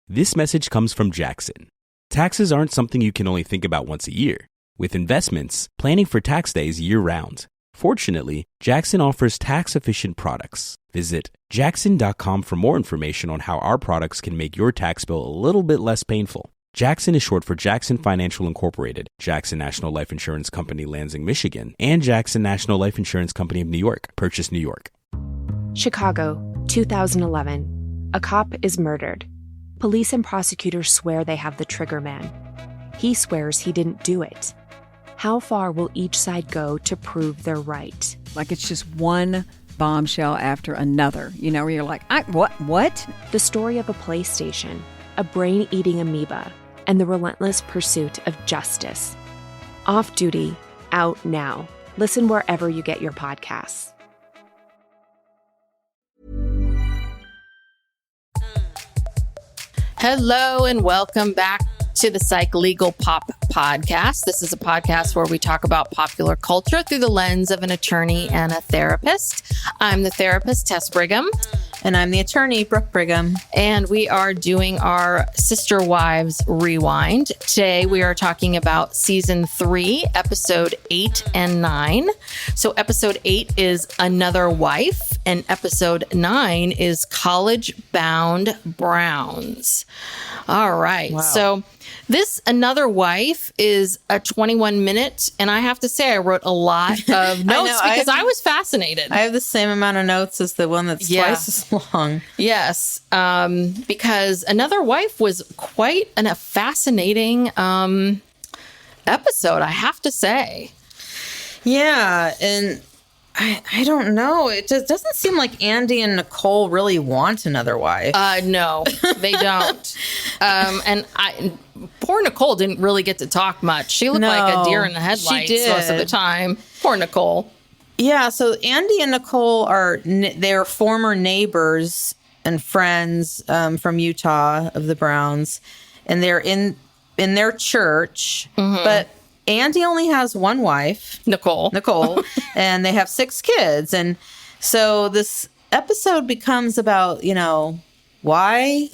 This message comes from Jackson. Taxes aren't something you can only think about once a year. With investments, planning for tax day is year-round. Fortunately, Jackson offers tax-efficient products. Visit jackson.com for more information on how our products can make your tax bill a little bit less painful. Jackson is short for Jackson Financial Incorporated, Jackson National Life Insurance Company, Lansing, Michigan, and Jackson National Life Insurance Company of New York, Purchase, New York. Chicago, 2011. A cop is murdered. Police and prosecutors swear they have the trigger man. He swears he didn't do it. How far will each side go to prove they're right? Like it's just one bombshell after another, where you're like, what? The story of a PlayStation, a brain-eating amoeba, and the relentless pursuit of justice. Off Duty, out now. Listen wherever you get your podcasts. Hello and welcome back to the Psych Legal Pop Podcast. This is a podcast where we talk about popular culture through the lens of an attorney and a therapist. I'm the therapist, Tess Brigham. And I'm the attorney, Brooke Brigham. And we are doing our Sister Wives Rewind. Today we are talking about Season 3, Episode 8 and 9. So Episode 8 is Another Wife, and Episode 9 is College Bound Browns. All right. Wow. So this Another Wife is a 21-minute, and I have to say I wrote a lot of notes because I was fascinated. I have the same amount of notes as the one that's twice as long. Yes, because Another Wife was quite a fascinating episode, I have to say. Yeah, and I don't know. It just doesn't seem like Andy and Nicole really want another wife. No, they don't. And poor Nicole didn't really get to talk much. She looked like a deer in the headlights most of the time. Poor Nicole. Yeah, so Andy and Nicole they're former neighbors and friends from Utah of the Browns, and they're in their church, but Andy only has one wife, Nicole, and they have 6 kids. And so this episode becomes about, why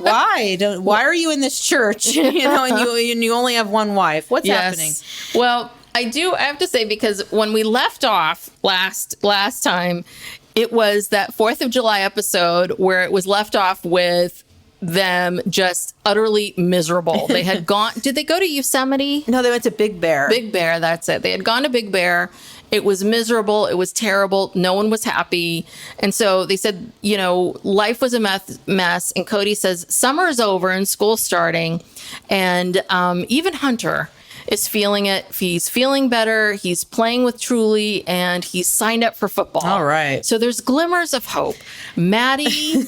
are you in this church? And you only have one wife. What's happening? Well, I have to say, because when we left off last time, it was that 4th of July episode where it was left off with them just utterly miserable. They had gone, did they go to Yosemite? No, they went to Big Bear. Big Bear, that's it. They had gone to Big Bear. It was miserable. It was terrible. No one was happy. And so they said, life was a mess. And Kody says, summer is over and school's starting. And even Hunter is feeling it. He's feeling better. He's playing with Truly, and he's signed up for football. All right. So there's glimmers of hope. Maddie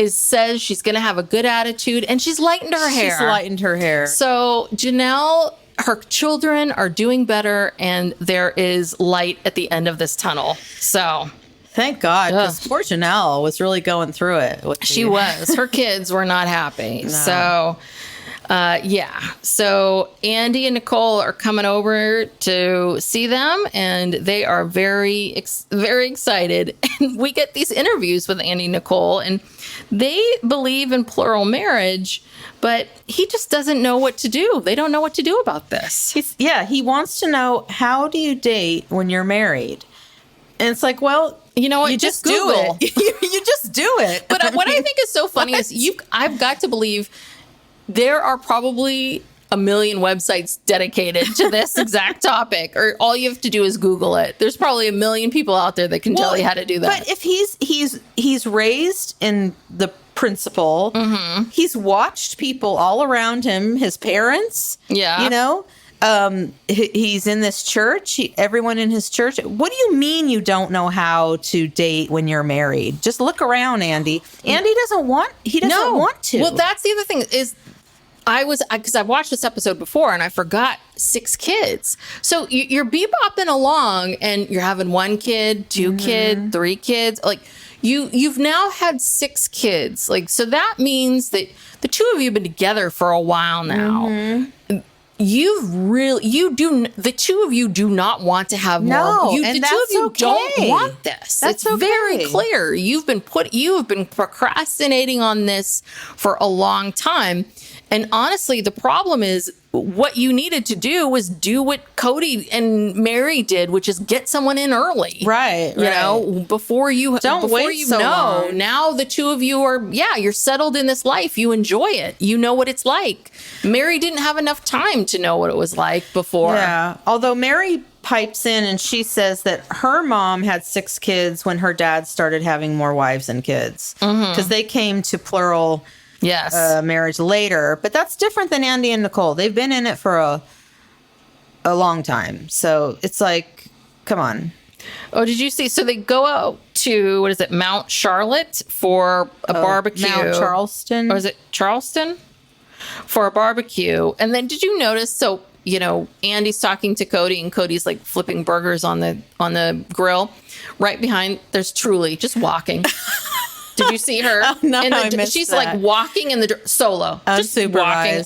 says she's going to have a good attitude, and she's lightened her hair. She's lightened her hair. So Janelle, her children are doing better, and there is light at the end of this tunnel. So thank God, because poor Janelle was really going through it. She was. Her kids were not happy. No. So so Andy and Nicole are coming over to see them, and they are very, very excited. And we get these interviews with Andy and Nicole, and they believe in plural marriage, but he just doesn't know what to do. They don't know what to do about this. He wants to know, how do you date when you're married? And it's like, well, you know what? You just Google it. You just do it. But what I think is so funny is I've got to believe there are probably a million websites dedicated to this exact topic, or all you have to do is Google it. There's probably a million people out there that can tell you how to do that. But if he's raised in the principle, he's watched people all around him, his parents, he's in this church, everyone in his church. What do you mean you don't know how to date when you're married? Just look around, Andy. Andy doesn't want to. Well, that's the other thing is, because I watched this episode before and I forgot 6 kids. So you're bebopping along and you're having 1 kid, 2 kids, 3 kids. Like you've now had 6 kids. Like, so that means that the 2 of you have been together for a while now. the two of you do not want to have more. The two of you don't want this. It's very clear. You've been procrastinating on this for a long time. And honestly, the problem is what you needed to do was do what Kody and Mary did, which is get someone in early. Right. You know, before you wait so long. Now the two of you are, you're settled in this life. You enjoy it. You know what it's like. Mary didn't have enough time to know what it was like before. Yeah. Although Mary pipes in and she says that her mom had 6 kids when her dad started having more wives and kids. Because they came to plural marriage later. But that's different than Andy and Nicole. They've been in it for a long time. So it's like, come on. Oh, did you see? So they go out to, what is it, Mount Charlotte for a barbecue. Mount Charleston. Or is it Charleston? For a barbecue. And then did you notice, so, you know, Andy's talking to Kody and Cody's like flipping burgers on the grill. Right behind, there's Truly just walking. Did you see her? Oh, no, I missed she's that. like walking in the solo, just walking.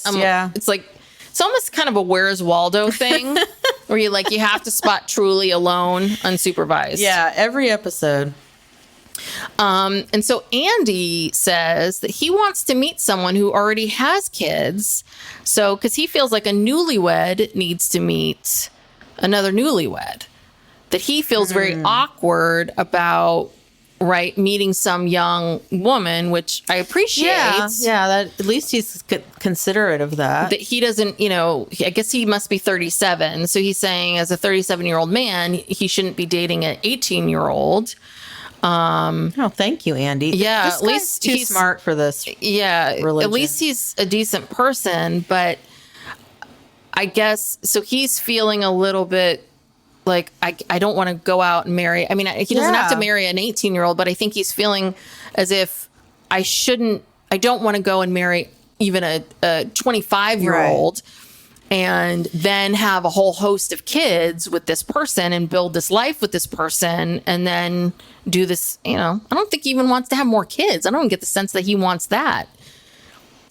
It's like it's almost kind of a Where's Waldo thing, where you have to spot Truly alone, unsupervised. Yeah, every episode. And so Andy says that he wants to meet someone who already has kids. So, because he feels like a newlywed needs to meet another newlywed, that he feels very awkward about. Right, meeting some young woman, which I appreciate. Yeah, that at least he's considerate of that. That he doesn't, I guess he must be 37. So he's saying, as a 37-year-old man, he shouldn't be dating an 18-year-old. Oh, thank you, Andy. Yeah, this at least he's too smart for this. Yeah, religion. At least he's a decent person. But I guess so. He's feeling a little bit. Like, I don't want to go out and marry. I mean, he doesn't have to marry an 18-year-old, but I think he's feeling as if I don't want to go and marry even a 25-year-old and then have a whole host of kids with this person and build this life with this person and then do this, I don't think he even wants to have more kids. I don't get the sense that he wants that.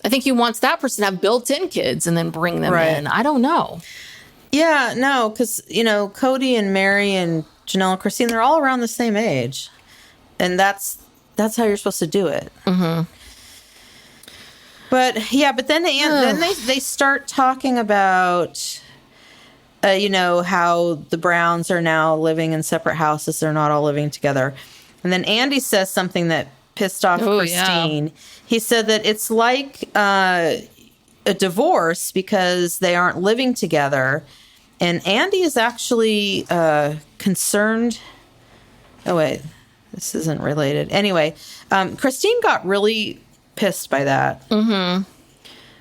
I think he wants that person to have built-in kids and then bring them in. I don't know. Yeah, no, because, Kody and Mary and Janelle and Christine, they're all around the same age. And that's how you're supposed to do it. Mm-hmm. But then they start talking about, how the Browns are now living in separate houses. They're not all living together. And then Andy says something that pissed off Christine. Yeah. He said that it's like a divorce because they aren't living together. And Andy is actually concerned. Oh, wait. This isn't related. Anyway, Christine got really pissed by that. Mm-hmm.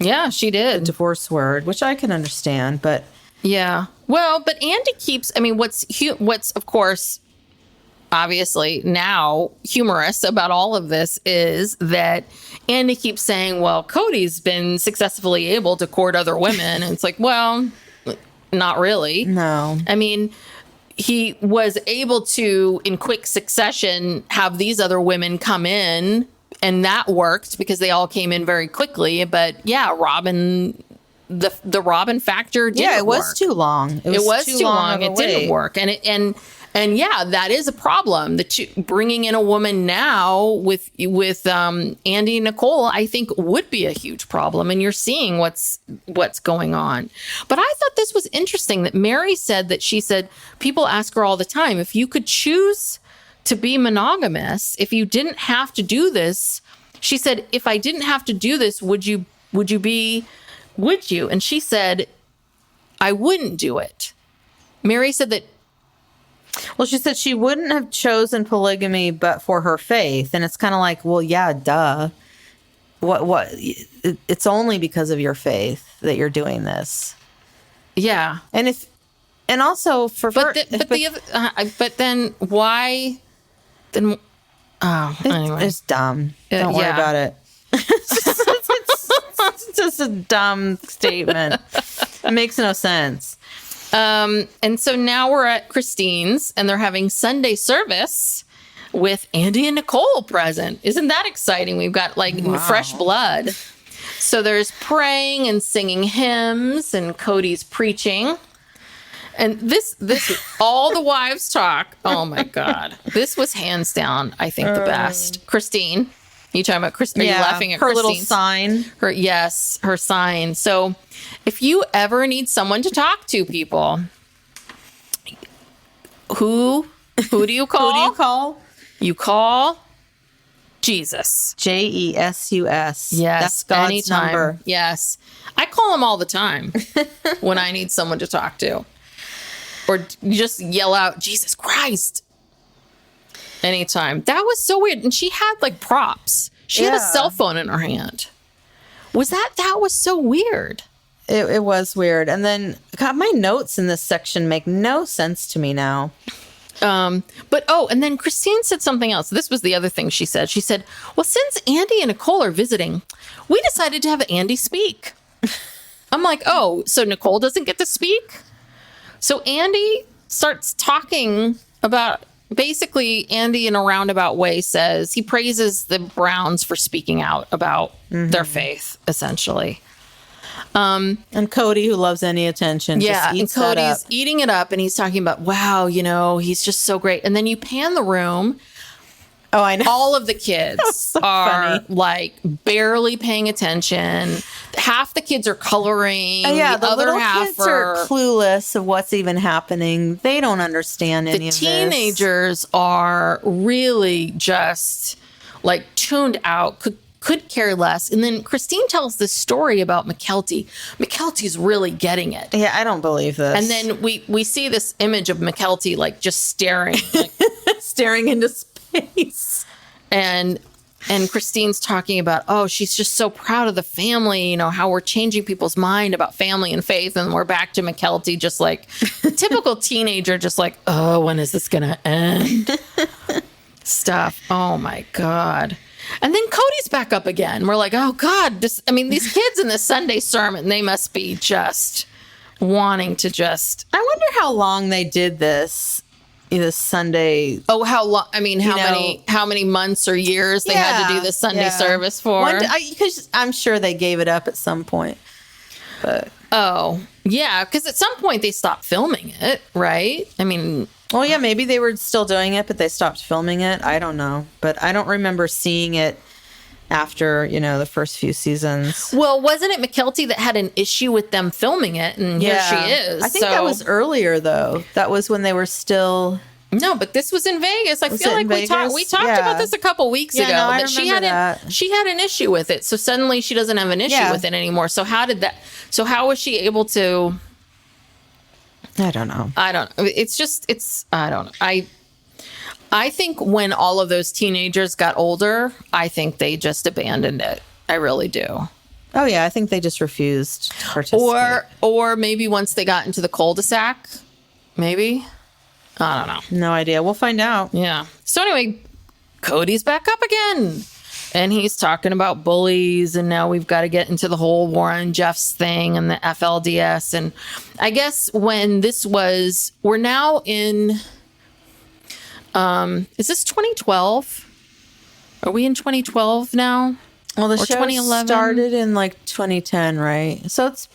Yeah, she did. The divorce word, which I can understand, but... Yeah. Well, but Andy keeps... I mean, what's of course, obviously now humorous about all of this is that Andy keeps saying, well, Cody's been successfully able to court other women. And it's like, well... Not really. No. I mean, he was able to, in quick succession, have these other women come in, and that worked because they all came in very quickly. But yeah, Robin, the Robin factor didn't work. Yeah, it was too long. It was too long. It didn't work. And yeah, that is a problem. Bringing in a woman now with Andy and Nicole, I think would be a huge problem. And you're seeing what's going on. But I thought this was interesting that Mary said that she said people ask her all the time, if you could choose to be monogamous, if you didn't have to do this, she said, if I didn't have to do this, would you? And she said, I wouldn't do it. Mary said that. Well, she said she wouldn't have chosen polygamy but for her faith. And it's kind of like, well, yeah, duh. What? It's only because of your faith that you're doing this. Yeah. And also but then why? Then anyway, it's dumb. Don't worry about it. It's just a dumb statement. It makes no sense. And so now we're at Christine's and they're having Sunday service with Andy and Nicole present. Isn't that exciting? We've got fresh blood. So there's praying and singing hymns, and Kody's preaching. And this, all the wives talk. Oh my God. This was hands down, I think, the best. Christine. You talking about Christine? Are you laughing at her Christine's? little sign? Her sign. So if you ever need someone to talk to, people, who do you call? Who do you call? You call Jesus. Jesus. Yes. That's God's anytime. number. Yes. I call him all the time when I need someone to talk to. Or just yell out, Jesus Christ. Anytime. That was so weird. And she had like props. She had a cell phone in her hand. That was so weird. It was weird. And then, God, my notes in this section make no sense to me now. And then Christine said something else. This was the other thing she said. She said, well, since Andy and Nicole are visiting, we decided to have Andy speak. I'm like, oh, so Nicole doesn't get to speak? So Andy starts talking about, basically, Andy in a roundabout way says he praises the Browns for speaking out about their faith, essentially. And Kody, who loves any attention, just eats and Cody's that up. eating it up, and he's talking about, wow, he's just so great. And then you pan the room. Oh, I know. All of the kids so are funny. like barely paying attention. Half the kids are coloring. The other little half kids are clueless of what's even happening. They don't understand any of this. The teenagers are really just like tuned out, could care less. And then Christine tells this story about McKelty. McKelty's really getting it. Yeah, I don't believe this. And then we see this image of McKelty like just staring, like, staring into space. And Christine's talking about, oh, she's just so proud of the family, how we're changing people's mind about family and faith. And we're back to McKelty, just like typical teenager, just like, oh, when is this going to end? Stuff. Oh, my God. And then Cody's back up again. We're like, oh, God, these kids in this Sunday sermon, they must be just wanting to just. I wonder how long they did this Sunday. Oh, how long? How many months or years they had to do the Sunday service for? Because I'm sure they gave it up at some point. But because at some point they stopped filming it, right? Well, yeah, maybe they were still doing it, but they stopped filming it. I don't know. But I don't remember seeing it after, the first few seasons. Well, wasn't it McKelty that had an issue with them filming it? And here she is. I think that was earlier, though. That was when they were still... No, but this was in Vegas. I feel like we talked about this a couple weeks ago. No, that she had an issue with it. So suddenly she doesn't have an issue with it anymore. So how was she able to... I don't know. I don't know. I don't know. I think when all of those teenagers got older, I think they just abandoned it. I really do. Oh, yeah. I think they just refused to participate. Or maybe once they got into the cul-de-sac, maybe. I don't know. No idea. We'll find out. Yeah. So anyway, Cody's back up again. And he's talking about bullies, and now we've got to get into the whole Warren Jeffs thing and the FLDS. And I guess when we're now in, is this 2012? Are we in 2012 now? Well, the or show 2011? Started in like 2010, right? So it's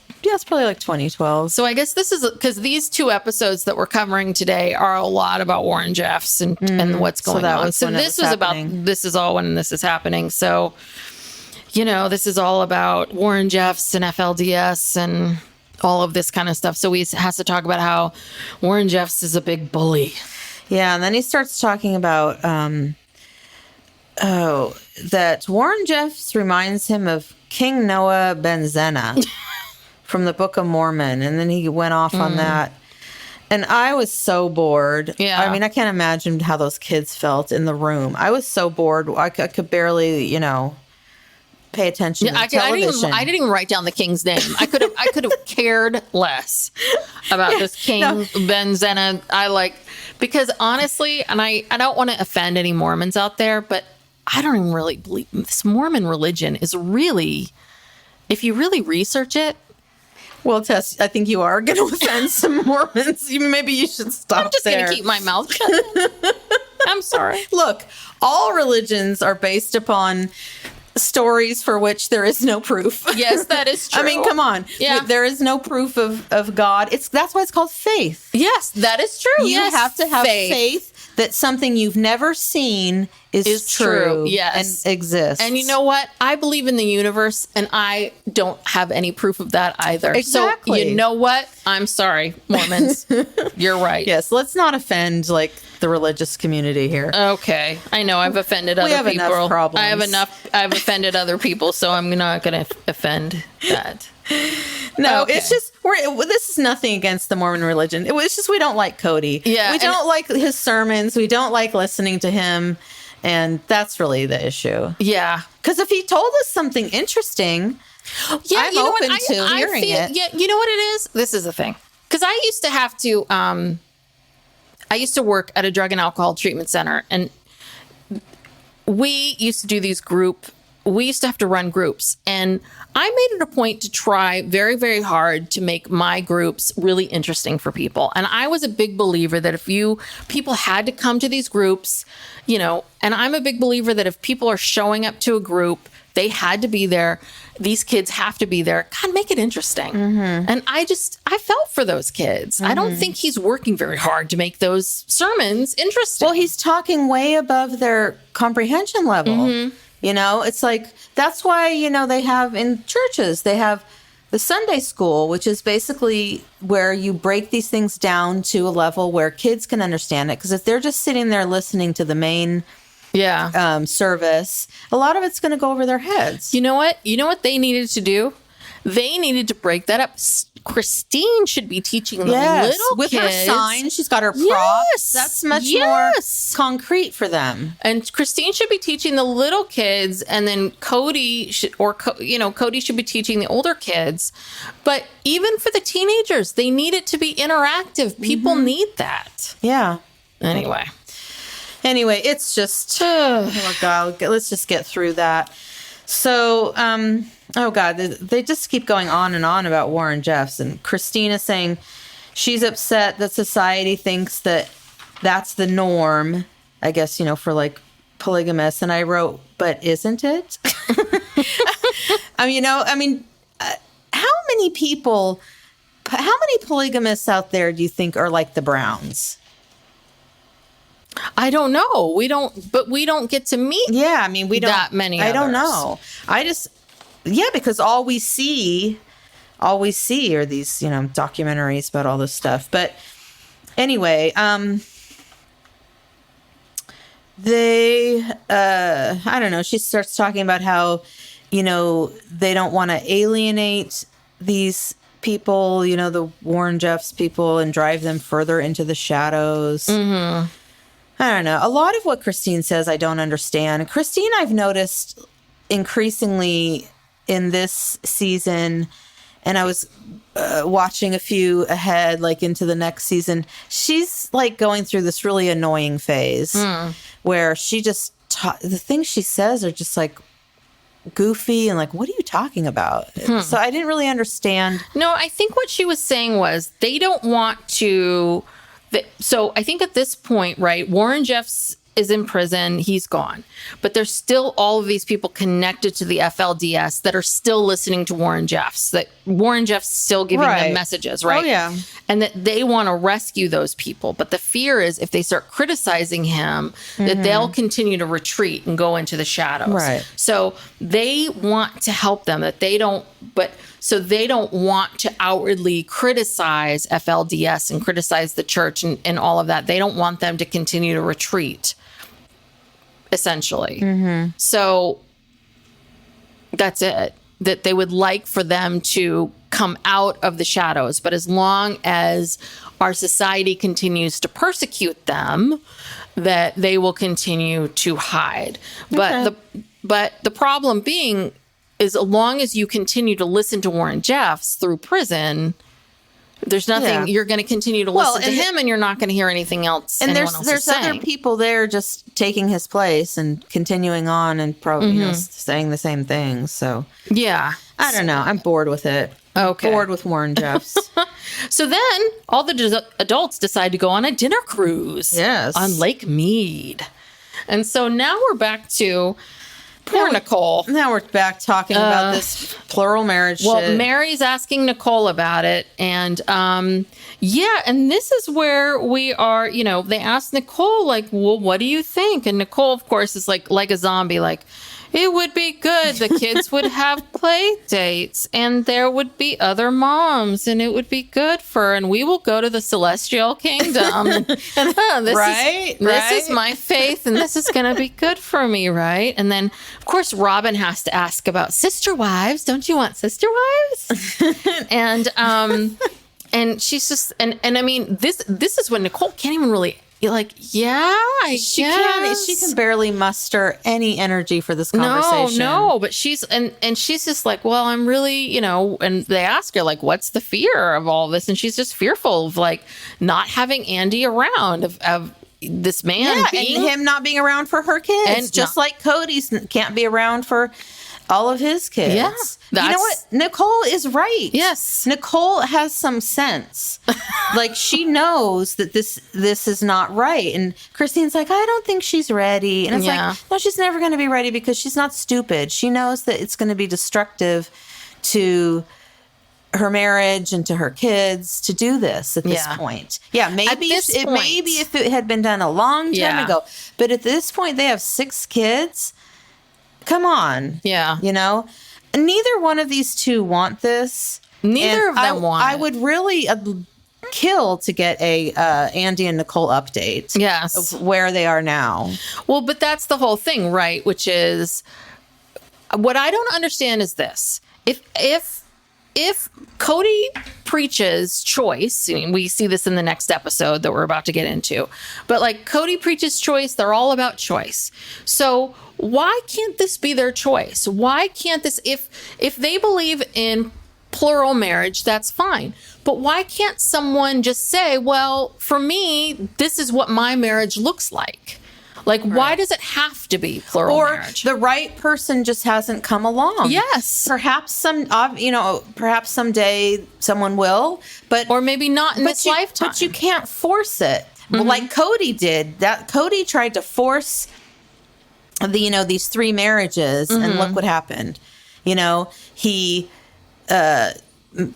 probably like 2012. So I guess this is because these two episodes that we're covering today are a lot about Warren Jeffs and what's going on. So this is all when this is happening. So, this is all about Warren Jeffs and FLDS and all of this kind of stuff. So he has to talk about how Warren Jeffs is a big bully. Yeah. And then he starts talking about, that Warren Jeffs reminds him of King Noah Ben Zena from the Book of Mormon. And then he went off on that. And I was so bored. Yeah. I can't imagine how those kids felt in the room. I was so bored. I could barely, pay attention to television. I didn't even write down the king's name. I could have cared less about this king Ben Zena. Because honestly, and I don't want to offend any Mormons out there, but I don't even really believe this Mormon religion is really, if you really research it. Well, Tess, I think you are going to offend some Mormons. Maybe you should stop. I'm just going to keep my mouth shut. I'm sorry. Look, all religions are based upon stories for which there is no proof. Yes, that is true. I mean, come on. Yeah. There is no proof of God. That's why it's called faith. Yes, that is true. You have to have faith that something you've never seen is true. Yes. And exists. And you know what? I believe in the universe, and I don't have any proof of that either. Exactly. So you know what? I'm sorry, Mormons. You're right. Yes, let's not offend the religious community here. Okay. I know I've offended other people. We have enough problems. I've offended other people, so I'm not going to offend that. No, Okay. it's just this is nothing against the Mormon religion. It's just we don't like Kody. Yeah, we don't like his sermons. We don't like listening to him, and that's really the issue. Yeah. Because if he told us something interesting, Yeah, I'm open to hearing it. Yeah, you know what it is? This is the thing. Because I used to have to, I used to work at a drug and alcohol treatment center, and we used to do we used to have to run groups, and I made it a point to try very, very hard to make my groups really interesting for people. And I was a big believer that if people had to come to these groups, and I'm a big believer that if people are showing up to a group, they had to be there. These kids have to be there. God, make it interesting. Mm-hmm. And I felt for those kids. Mm-hmm. I don't think he's working very hard to make those sermons interesting. Well, he's talking way above their comprehension level. Mm-hmm. It's like, that's why, they have in churches, they have the Sunday school, which is basically where you break these things down to a level where kids can understand it. Because if they're just sitting there listening to the main service, a lot of it's going to go over their heads. You know what? You know what they needed to do? They needed to break that up. Christine should be teaching the little with kids. Her sign. She's got her props. Yes. That's much more concrete for them. And Christine should be teaching the little kids, and then Kody should be teaching the older kids. But even for the teenagers, they need it to be interactive. People need that. Yeah. Anyway, it's just, oh God, let's just get through that. So, oh God, they just keep going on and on about Warren Jeffs. And Christina saying she's upset that society thinks that that's the norm, I guess, for polygamists. And I wrote, but isn't it? how many polygamists out there do you think are like the Browns? I don't know. We don't get to meet. Yeah, we don't that many. I don't know. Because all we see are these, documentaries about all this stuff. But anyway, I don't know. She starts talking about how, they don't want to alienate these people, the Warren Jeffs people, and drive them further into the shadows. Mm-hmm. I don't know. A lot of what Christine says, I don't understand. Christine, I've noticed increasingly in this season, and I was watching a few ahead, into the next season, she's going through this really annoying phase where she just, the things she says are just goofy and what are you talking about? So I didn't really understand. No, I think what she was saying was they don't want to... So I think at this point, right, Warren Jeffs is in prison. He's gone. But there's still all of these people connected to the FLDS that are still listening to Warren Jeffs, that Warren Jeffs still giving them messages, right? Oh, yeah. And that they want to rescue those people. But the fear is if they start criticizing him, that they'll continue to retreat and go into the shadows. Right. So they want to help them, so they don't want to outwardly criticize FLDS and criticize the church and all of that. They don't want them to continue to retreat, essentially. Mm-hmm. So that's it. That they would like for them to come out of the shadows. But as long as our society continues to persecute them, that they will continue to hide. Okay. But the problem being... is as long as you continue to listen to Warren Jeffs through prison, there's nothing, you're going to continue to listen to him and you're not going to hear anything else. And there's other people there just taking his place and continuing on and probably saying the same things. So, yeah. I don't know. I'm bored with it. Okay. Bored with Warren Jeffs. So then all the adults decide to go on a dinner cruise. Yes. On Lake Mead. And so now we're back to... Poor Nicole. Now we're back talking about this plural marriage shit. Mary's asking Nicole about it. And and this is where we are, they asked Nicole, like, well, what do you think? And Nicole, of course, is like a zombie, like, it would be good. The kids would have play dates and there would be other moms and it would be good and we will go to the celestial kingdom. This is my faith and this is going to be good for me, right? And then, of course, Robin has to ask about sister wives. Don't you want sister wives? and she's just, and I mean, this is when Nicole can't even really, she can barely muster any energy for this conversation. No, but she's just like, well, I'm really, and they ask her, like, what's the fear of all this? And she's just fearful of, like, not having Andy around, of this man being, and him not being around for her kids, and just like Kody's can't be around for all of his kids. Yeah, you know what? Nicole is right. Yes. Nicole has some sense. Like, she knows that this is not right. And Christine's like, I don't think she's ready. And it's like, no, she's never going to be ready because she's not stupid. She knows that it's going to be destructive to her marriage and to her kids to do this at this point. Yeah, maybe if it had been done a long time ago. But at this point, they have 6 kids. Come on. Yeah. Neither one of these two want this. Neither of them want it. I would really kill to get a Andy and Nicole update. Yes. Of where they are now. Well, but that's the whole thing, right? Which is, what I don't understand is this. If Kody preaches choice, I mean, we see this in the next episode that we're about to get into, but like Kody preaches choice, they're all about choice. So why can't this be their choice? Why can't this, if they believe in plural marriage, that's fine. But why can't someone just say, well, for me, this is what my marriage looks like? Like, why does it have to be plural marriage? Or the right person just hasn't come along. Yes. Perhaps someday someone will, or maybe not in this lifetime. But you can't force it. Well, like Kody did. Kody tried to force these 3 marriages, and look what happened. He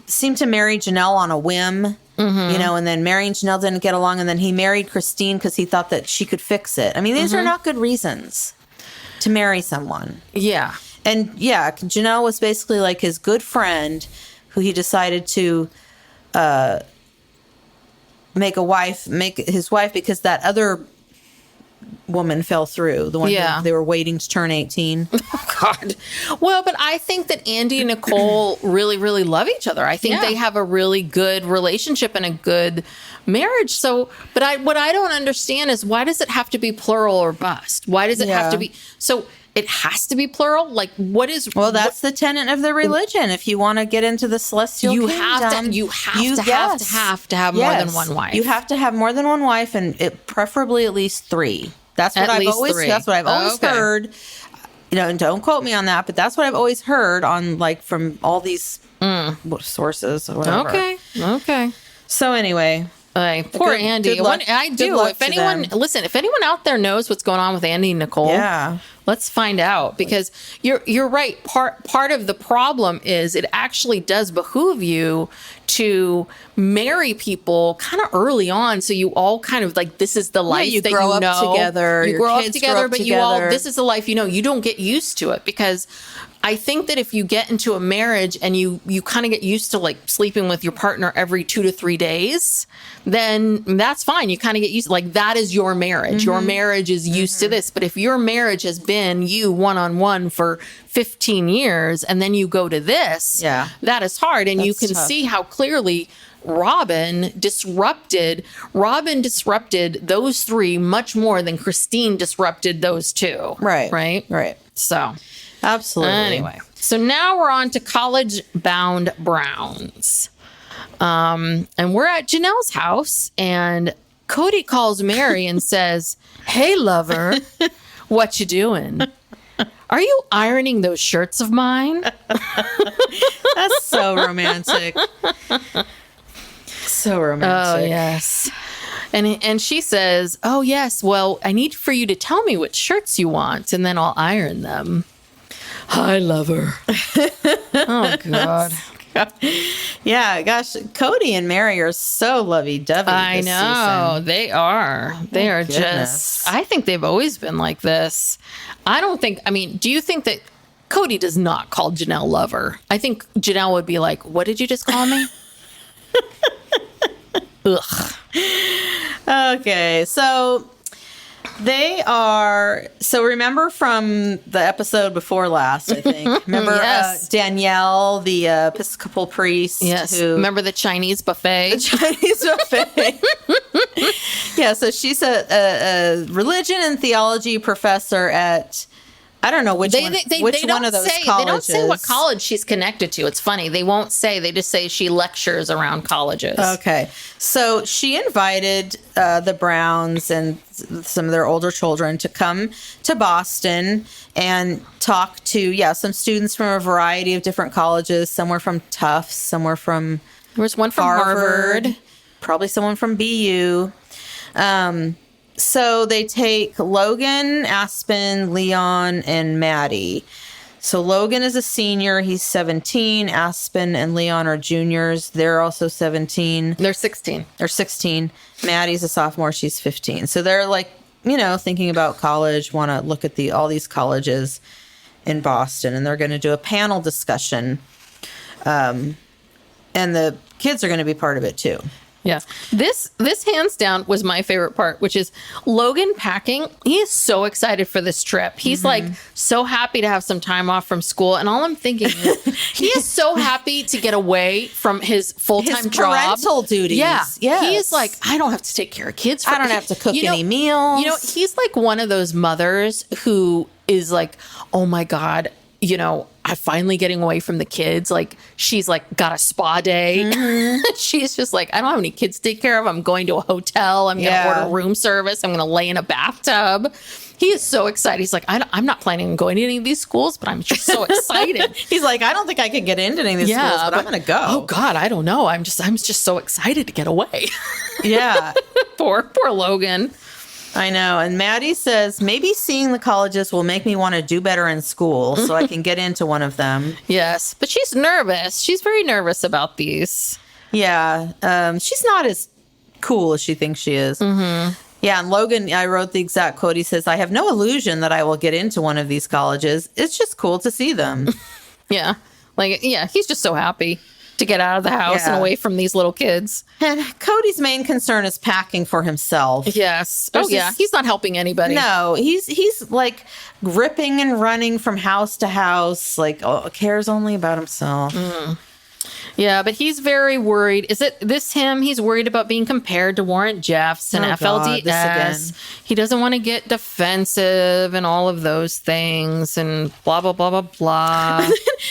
seemed to marry Janelle on a whim. And then Mary and Janelle didn't get along, and then he married Christine because he thought that she could fix it. I mean, these are not good reasons to marry someone. Yeah. And Janelle was basically like his good friend who he decided to make his wife because that other woman fell through, the one who they were waiting to turn 18. Oh, God. Well, but I think that Andy and Nicole really, really love each other. I think they have a really good relationship and a good marriage. So, but what I don't understand is, why does it have to be plural or bust? Why does it have to be? So it has to be plural? Like, what is... Well, that's the tenet of the religion. If you want to get into the celestial kingdom, you have to have more than one wife. You have to have more than one wife, and preferably at least 3. That's what I've always heard. And don't quote me on that, but that's what I've always heard on, like, from all these sources or whatever. Okay. So anyway, poor Andy. If anyone out there knows what's going on with Andy and Nicole, let's find out, because you're right. Part of the problem is it actually does behoove you to marry people kind of early on, so you all kind of like, this is the life you that grow up together. You grow up together, but this is the life you don't get used to it, because I think that if you get into a marriage and you kind of get used to like sleeping with your partner every 2 to 3 days, then that's fine. You kind of get used to, like, that is your marriage. Your marriage is used to this. But if your marriage has been you one-on-one for 15 years and then you go to this, that is hard. And you can see how clearly Robin disrupted those 3 much more than Christine disrupted those 2. Right. So... Absolutely. Anyway, so now we're on to college-bound Browns. And we're at Janelle's house, and Kody calls Mary and says, "Hey, lover, what you doing? Are you ironing those shirts of mine?" That's so romantic. So romantic. Oh, yes. And she says, "Oh, yes, well, I need for you to tell me which shirts you want, and then I'll iron them." I love her. Oh, God. Yeah, gosh, Kody and Mary are so lovey-dovey. I know. Season. They are. They are goodness. just, I think they've always been like this. Do you think that Kody does not call Janelle lover? I think Janelle would be like, what did you just call me? Ugh. Okay, so remember from the episode before last, I think. Remember Yes. Danielle, the Episcopal priest? Yes. Who, Remember the Chinese buffet? Chinese buffet. Yeah, so she's a religion and theology professor at, I don't know which one of those colleges. They don't say what college she's connected to. It's funny. They won't say. They just say she lectures around colleges. Okay. So she invited the Browns and some of their older children to come to Boston and talk to, some students from a variety of different colleges. Some were from Tufts. Some were from There was one from Harvard. Probably someone from BU. So they take Logan, Aspyn, Leon, and Maddie. So Logan is a senior. He's 17. Aspyn and Leon are juniors. They're also 17. They're 16. They're 16. Maddie's a sophomore. She's 15. So they're like, thinking about college, want to look at all these colleges in Boston. And they're going to do a panel discussion. And the kids are going to be part of it too. Yeah. This hands down was my favorite part, which is Logan packing. He is so excited for this trip. He's like so happy to have some time off from school. And all I'm thinking is he is so happy to get away from his full-time job. Parental duties. Yeah. Yes. He is like, I don't have to take care of kids. I don't have to cook any meals. He's like one of those mothers who is like, oh my God, I'm finally getting away from the kids. Like, she's like got a spa day. She's just like, I don't have any kids to take care of. I'm going to a hotel. I'm going to order room service. I'm going to lay in a bathtub. He is so excited. He's like, I'm not planning on going to any of these schools, but I'm just so excited. He's like, I don't think I could get into any of these schools, but I'm going to go. Oh God, I don't know. I'm just so excited to get away. Yeah. Poor Logan. I know. And Maddie says, maybe seeing the colleges will make me want to do better in school so I can get into one of them. Yes. But she's nervous. She's very nervous about these. Yeah. She's not as cool as she thinks she is. Mm-hmm. Yeah. And Logan, I wrote the exact quote. He says, I have no illusion that I will get into one of these colleges. It's just cool to see them. Yeah. He's just so happy to get out of the house and away from these little kids. And Kody's main concern is packing for himself. Yes. He's not helping anybody. No, he's like gripping and running from house to house, like cares only about himself. Mm. Yeah, but he's very worried. Is it this him? He's worried about being compared to Warrant Jeffs and FLDS. Again. He doesn't want to get defensive and all of those things and blah, blah, blah, blah, blah.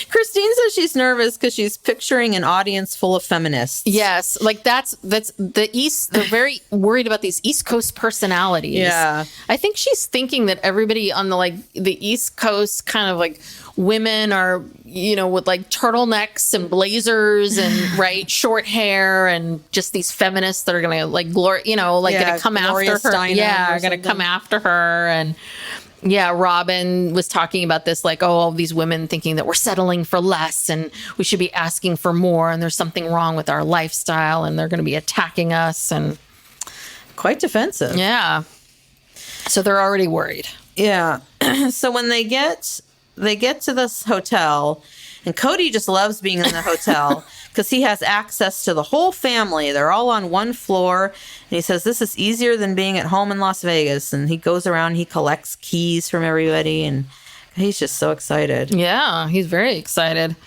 Christine says she's nervous because she's picturing an audience full of feminists. Yes, like that's the East. They're very worried about these East Coast personalities. Yeah. I think she's thinking that everybody on the East Coast kind of like women are, with like turtlenecks and blazers and short hair and just these feminists that are going to like going to come Gloria after her. Steinem Yeah, going to come after her. And yeah, Robin was talking about this, like, all these women thinking that we're settling for less and we should be asking for more. And there's something wrong with our lifestyle and they're going to be attacking us and quite defensive. Yeah. So they're already worried. Yeah. So when they get to this hotel, and Kody just loves being in the hotel because he has access to the whole family. They're all on one floor. And he says, this is easier than being at home in Las Vegas. And he goes around, he collects keys from everybody. And he's just so excited. Yeah, he's very excited.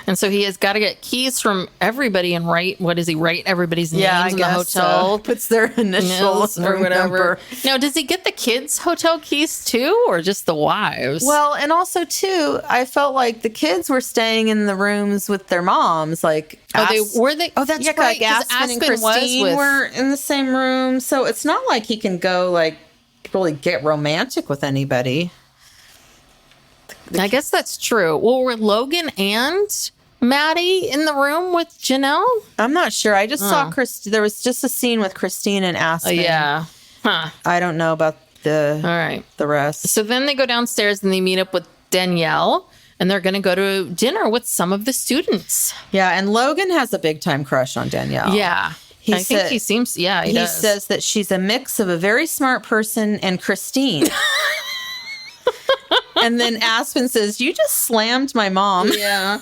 And so he has got to get keys from everybody and write everybody's names in the hotel. Puts their initials or whatever. Number. Now, does he get the kids' hotel keys too, or just the wives? Well, and also too, I felt like the kids were staying in the rooms with their moms. Like, were they? Oh, that's right. Like Aspyn and Christine were in the same room, so it's not like he can go like really get romantic with anybody. I guess that's true. Well, were Logan and Maddie in the room with Janelle? I'm not sure. I just saw there was just a scene with Christine and Aspyn. Yeah. Huh. I don't know about the rest. So then they go downstairs and they meet up with Danielle, and they're going to go to dinner with some of the students. Yeah, and Logan has a big time crush on Danielle. Yeah. I think he seems, he does. Says that she's a mix of a very smart person and Christine. And then Aspyn says, you just slammed my mom. Yeah.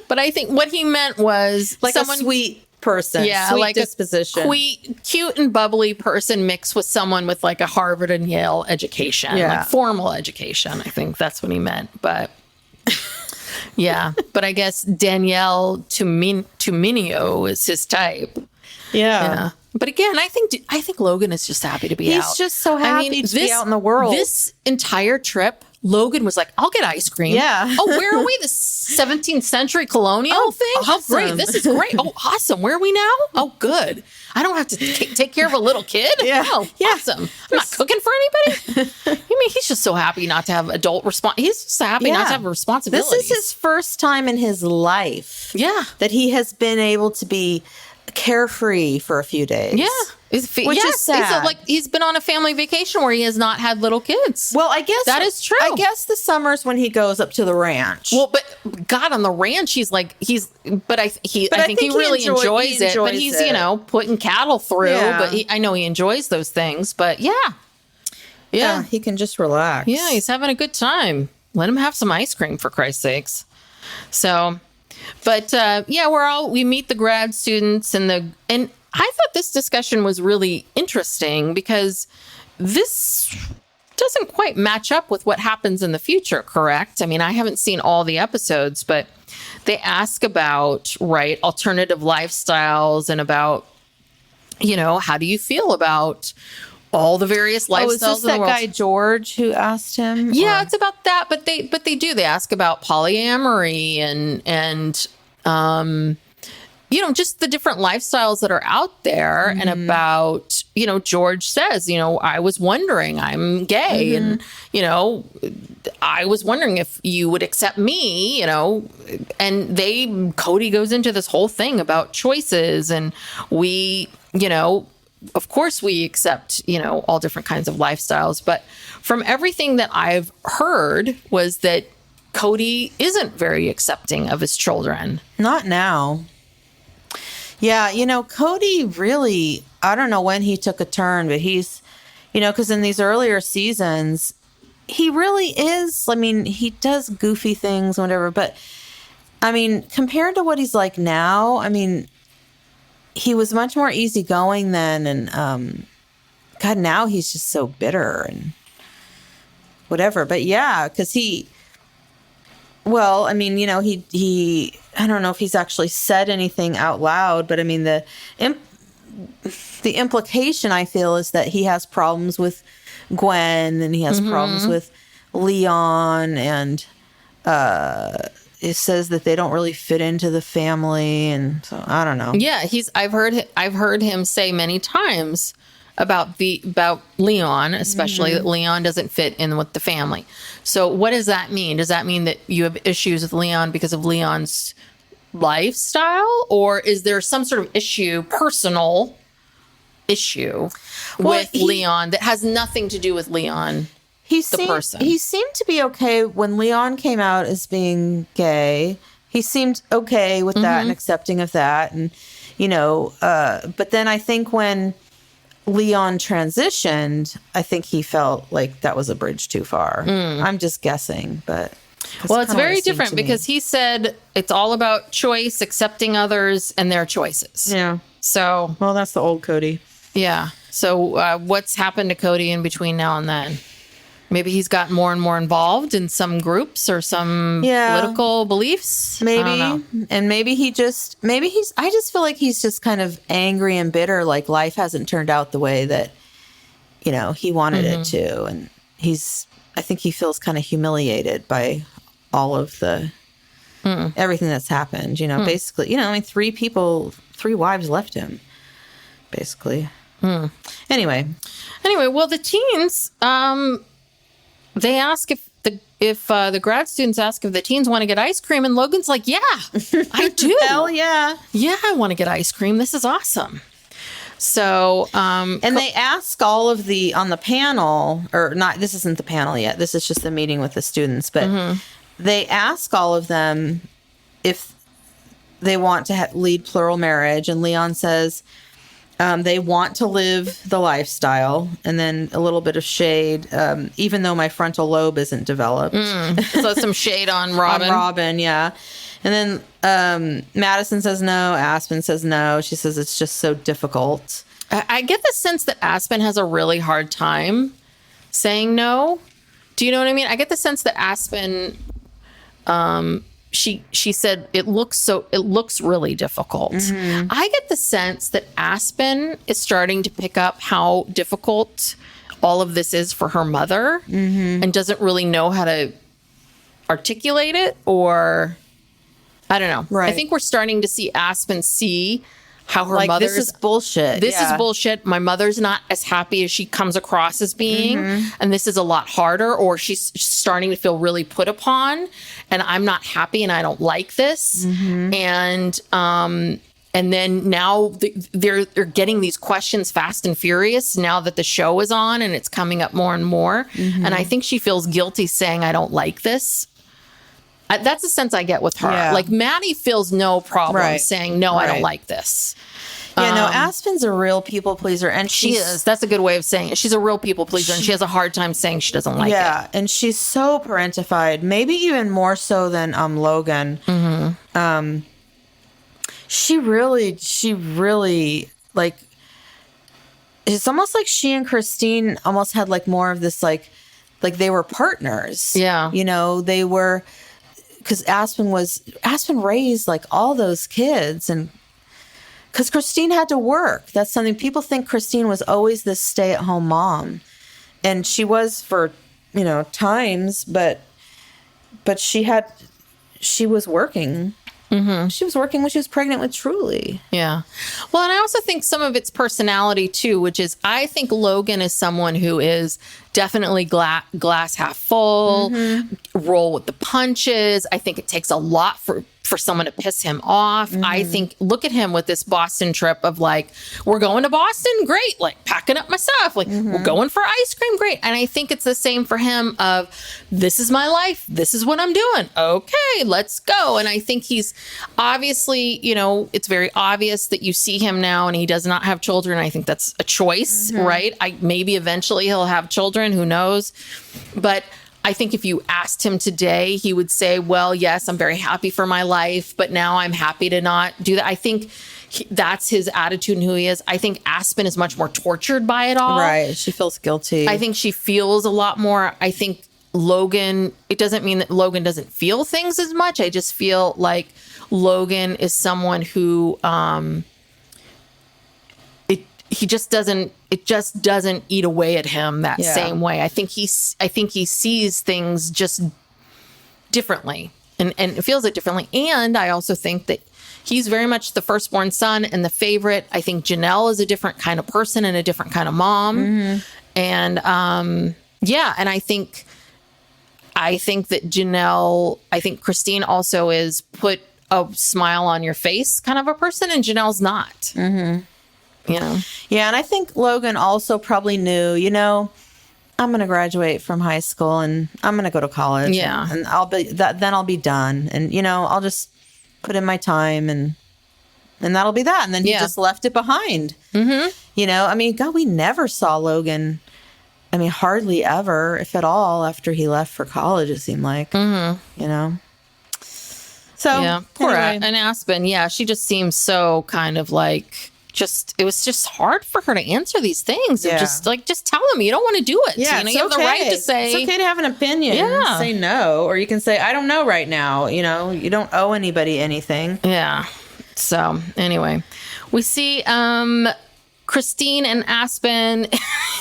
But I think what he meant was like someone, a sweet person. Yeah, sweet like disposition. A cute and bubbly person mixed with someone with like a Harvard and Yale education, like formal education. I think that's what he meant. But yeah, but I guess Danielle Tuminio is his type. Yeah. But again, I think Logan is just happy to be out. He's just so happy to be out in the world. This entire trip, Logan was like, I'll get ice cream. Yeah. Oh, where are we? The 17th century colonial thing? Awesome. How great. This is great. Oh, awesome. Where are we now? Oh, good. I don't have to take care of a little kid. Yeah. Oh, awesome. I'm not cooking for anybody. I mean, he's just so happy not to have adult He's just happy not to have responsibilities. This is his first time in his life. Yeah. That he has been able to be carefree for a few days. Yeah. Which is sad. He's been on a family vacation where he has not had little kids. Well, I guess that is true. I guess the summer's when he goes up to the ranch. Well, but God, on the ranch, I think he really enjoys it. But he's putting cattle through. Yeah. But I know he enjoys those things. But yeah, he can just relax. Yeah, he's having a good time. Let him have some ice cream, for Christ's sakes. So, but we meet the grad students and I thought this discussion was really interesting because this doesn't quite match up with what happens in the future, correct? I mean, I haven't seen all the episodes, but they ask about, alternative lifestyles and about, how do you feel about all the various lifestyles is this in the world? That guy George who asked him? Yeah, it's about that, but they ask about polyamory and just the different lifestyles that are out there and about, George says, I was wondering, I'm gay and, I was wondering if you would accept me, and Kody goes into this whole thing about choices and we, of course we accept, all different kinds of lifestyles. But from everything that I've heard was that Kody isn't very accepting of his children. Not now. Yeah, Kody really, I don't know when he took a turn, but he's, because in these earlier seasons, he really is, he does goofy things, whatever, but, compared to what he's like now, he was much more easygoing then, and, God, now he's just so bitter and whatever, but yeah, because he I don't know if he's actually said anything out loud, but the implication I feel is that he has problems with Gwen and he has problems with Leon, and it says that they don't really fit into the family, and so I don't know. Yeah, I've heard him say many times about Leon, especially that Leon doesn't fit in with the family. So what does that mean? Does that mean that you have issues with Leon because of Leon's lifestyle, or is there some sort of personal issue with Leon that has nothing to do with Leon, the person? He seemed to be okay when Leon came out as being gay. He seemed okay with that and accepting of that, and but then I think when Leon transitioned, I think he felt like that was a bridge too far. I'm just guessing, but it's very different because he said it's all about choice, accepting others and their choices. Yeah. So, well, that's the old Kody. Yeah. So, what's happened to Kody in between now and then? Maybe he's got more and more involved in some groups or some political beliefs. Maybe. I don't know. And I just feel like he's just kind of angry and bitter. Like life hasn't turned out the way that, he wanted it to. And I think he feels kind of humiliated by all of the, everything that's happened, basically, 3 wives left him, basically. Anyway, well, the teens, they ask if the grad students ask if the teens want to get ice cream, and Logan's like, yeah, I do. Hell yeah. Yeah, I want to get ice cream. This is awesome. So, and they ask all of on the panel, or not, this isn't the panel yet. This is just the meeting with the students, but they ask all of them if they want to lead plural marriage. And Leon says they want to live the lifestyle. And then a little bit of shade, even though my frontal lobe isn't developed. So some shade on Robin. On Robin, yeah. And then Madison says no. Aspyn says no. She says it's just so difficult. I get the sense that Aspyn has a really hard time saying no. Do you know what I mean? I get the sense that Aspyn, she said it looks really difficult. I get the sense that Aspyn is starting to pick up how difficult all of this is for her mother and doesn't really know how to articulate it, or I don't know. Right. I think we're starting to see Aspyn see how her Like, mother's... this is bullshit. This is bullshit. My mother's not as happy as she comes across as being. And this is a lot harder. Or she's starting to feel really put upon. And I'm not happy and I don't like this. And then now they're getting these questions fast and furious now that the show is on and it's coming up more and more. And I think she feels guilty saying, I don't like this. That's the sense I get with her. Yeah. Like, Maddie feels no problem Right. saying, no, I don't Right. like this. Yeah, no, Aspyn's a real people pleaser. And She is. That's a good way of saying it. She's a real people pleaser, and she has a hard time saying she doesn't like it. Yeah, and she's so parentified, maybe even more so than Logan. She really, like, it's almost like she and Christine almost had, like, more of this, like they were partners. Yeah. You know, they were... Because Aspyn raised like all those kids, and because Christine had to work. That's something people think Christine was always this stay-at-home mom, and she was for times, but she was working. She was working when she was pregnant with Truly. Yeah. Well, and I also think some of it's personality too, which is I think Logan is someone who is definitely glass half full, roll with the punches. I think it takes a lot for someone to piss him off. I think, look at him with this Boston trip of like, we're going to Boston, great. Like, packing up my stuff. Like, we're going for ice cream, great. And I think it's the same for him of, this is my life. This is what I'm doing. Okay, let's go. And I think he's obviously, it's very obvious that you see him now and he does not have children. I think that's a choice, right? Maybe eventually he'll have children, who knows? But I think if you asked him today, he would say, well, yes, I'm very happy for my life, but now I'm happy to not do that. I think that's his attitude and who he is. I think Aspyn is much more tortured by it all. Right. She feels guilty. I think she feels a lot more. I think Logan, it doesn't mean that Logan doesn't feel things as much. I just feel like Logan is someone who, it just doesn't eat away at him that same way. I think he sees things just differently and feels it differently. And I also think that he's very much the firstborn son and the favorite. I think Janelle is a different kind of person and a different kind of mom. And and I think that Janelle, I think Christine also is put a smile on your face kind of a person, and Janelle's not. Yeah, and I think Logan also probably knew, I'm going to graduate from high school and I'm going to go to college. Yeah. And then I'll be done. And, I'll just put in my time and that'll be that. And then he just left it behind. God, we never saw Logan. Hardly ever, if at all, after he left for college, it seemed like, So, yeah, poor anyway. and Aspyn. She just seems so kind of like, it was just hard for her to answer these things. And just tell them you don't want to do it. Yeah, you have the right to say. It's okay to have an opinion. Yeah. Say no. Or you can say, I don't know right now. You don't owe anybody anything. Yeah. So anyway, we see Christine and Aspyn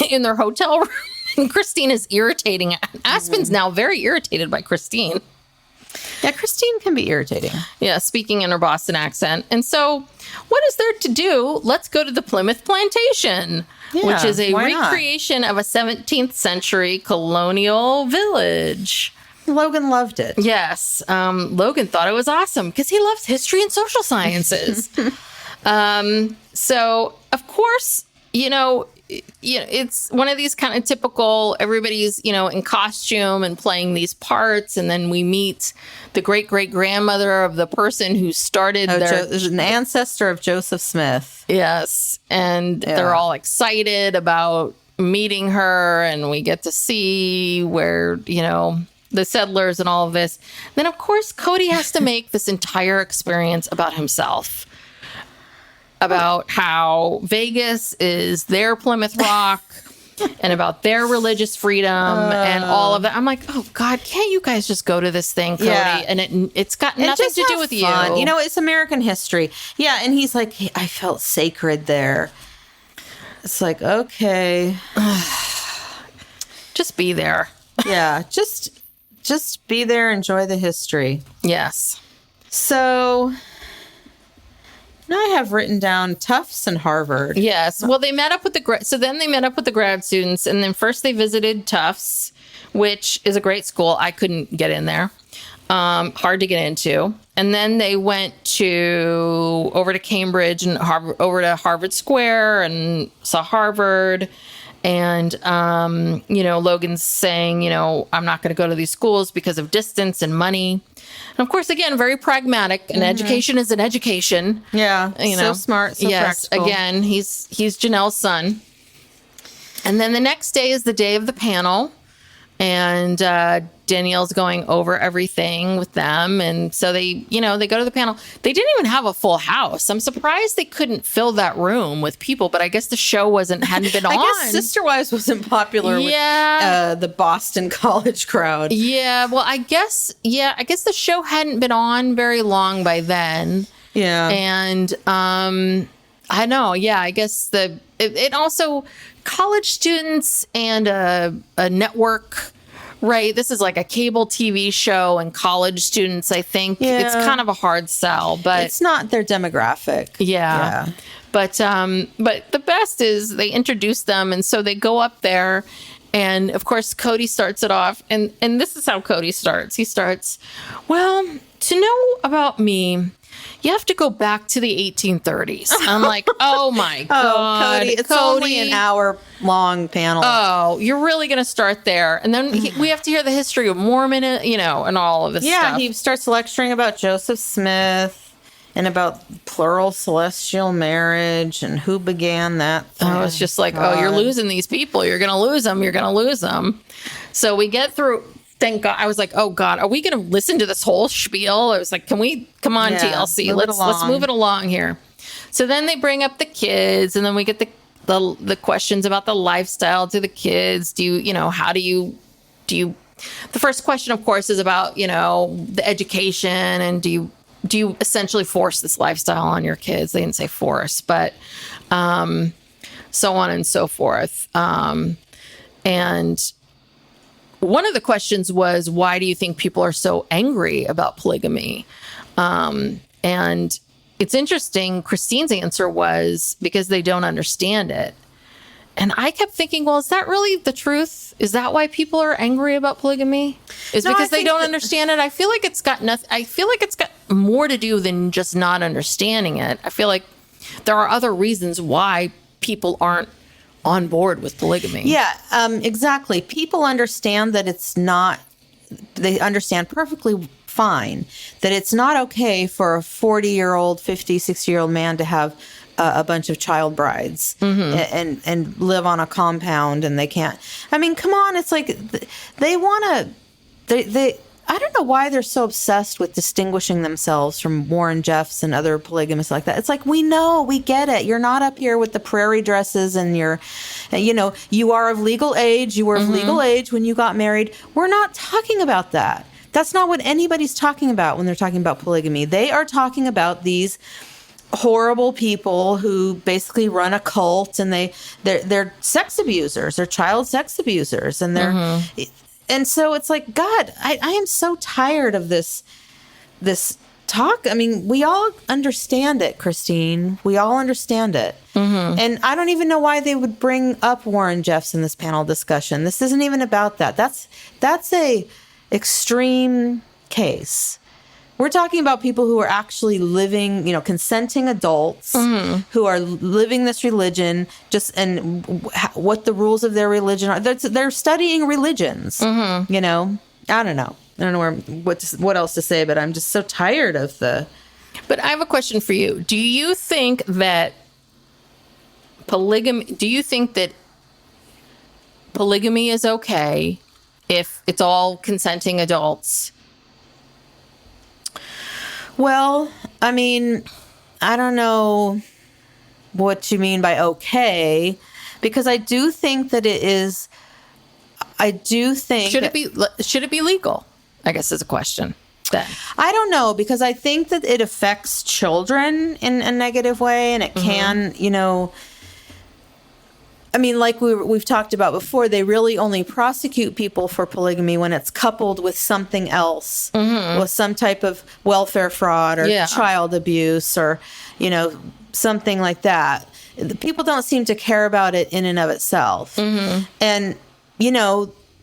in their hotel room. And Christine is irritating. Aspyn's now very irritated by Christine. Yeah, Christine can be irritating. Yeah, speaking in her Boston accent. And so, what is there to do? Let's go to the Plymouth Plantation, which is a recreation of a 17th century colonial village. Logan loved it. Yes, Logan thought it was awesome because he loves history and social sciences. So, of course, it's one of these kind of typical, everybody's, in costume and playing these parts. And then we meet the great-great-grandmother of the person who started there's an ancestor of Joseph Smith. Yes. And they're all excited about meeting her, and we get to see where, the settlers and all of this. Then, of course, Kody has to make this entire experience about himself. About how Vegas is their Plymouth Rock and about their religious freedom and all of that. I'm like, oh, God, can't you guys just go to this thing, Kody? Yeah. And it's got nothing to do with fun. you. It's American history. Yeah, and he's like, hey, I felt sacred there. It's like, okay. Just be there. Yeah, just be there, enjoy the history. Yes. So... now I have written down Tufts and Harvard. Yes. Well, they met up with then they met up with the grad students, and then first they visited Tufts, which is a great school. I couldn't get in there. Hard to get into. And then they went over to Cambridge and over to Harvard Square and saw Harvard. And, Logan's saying, I'm not going to go to these schools because of distance and money. And of course, again, very pragmatic. And education is an education. Yeah. So smart, so practical. Again, he's Janelle's son. And then the next day is the day of the panel. And Danielle's going over everything with them. And so they go to the panel. They didn't even have a full house. I'm surprised they couldn't fill that room with people, but I guess the show hadn't been on. I guess Sister Wives wasn't popular with the Boston college crowd. Yeah, well, I guess the show hadn't been on very long by then. Yeah. And I know, I guess it also college students and a network, right? This is like a cable TV show, and college students, I think it's kind of a hard sell, but it's not their demographic. Yeah. But the best is they introduce them, and so they go up there, and of course Kody starts it off, and this is how Kody starts. He starts, well, to know about me, you have to go back to the 1830s. I'm like, oh my God. Kody, it's only an hour-long panel. Oh, you're really going to start there. And then we have to hear the history of Mormon, and all of this stuff. Yeah, he starts lecturing about Joseph Smith and about plural celestial marriage and who began that thing. Oh, it's just like, you're losing these people. You're going to lose them. You're going to lose them. So we get through... Thank God. I was like, oh God, are we going to listen to this whole spiel? I was like, come on, TLC, let's move it along here. So then they bring up the kids, and then we get the questions about the lifestyle to the kids. The first question, of course, is about, the education, and do you essentially force this lifestyle on your kids? They didn't say force, but, so on and so forth. And one of the questions was, why do you think people are so angry about polygamy? And it's interesting. Christine's answer was because they don't understand it. And I kept thinking, well, is that really the truth? Is that why people are angry about polygamy? Because they don't understand it? I feel like it's got nothing. I feel like it's got more to do than just not understanding it. I feel like there are other reasons why people aren't on board with polygamy. Yeah, exactly. People understand that it's not, they understand perfectly fine that it's not okay for a 40-year-old, 50, 60-year-old man to have a bunch of child brides and live on a compound, and they can't. I mean, come on. It's like they want to, I don't know why they're so obsessed with distinguishing themselves from Warren Jeffs and other polygamists like that. It's like, we know, we get it. You're not up here with the prairie dresses and you are of legal age. You were of legal age when you got married. We're not talking about that. That's not what anybody's talking about when they're talking about polygamy. They are talking about these horrible people who basically run a cult, and they're sex abusers. They're child sex abusers, and they're... And so it's like, God, I am so tired of this talk. I mean, we all understand it, Christine. We all understand it. And I don't even know why they would bring up Warren Jeffs in this panel discussion. This isn't even about that. That's a extreme case. We're talking about people who are actually living, consenting adults who are living this religion, what the rules of their religion are. They're studying religions, I don't know. I don't know what else to say, but I'm just so tired of the... But I have a question for you. Do you think that polygamy is okay if it's all consenting adults? Well, I mean, I don't know what you mean by okay, because I do think that it is. Should it be legal? I guess is a question. Then I don't know, because I think that it affects children in a negative way, and it can, I mean, like we've talked about before, they really only prosecute people for polygamy when it's coupled with something else, with some type of welfare fraud or child abuse or, something like that. People don't seem to care about it in and of itself. And,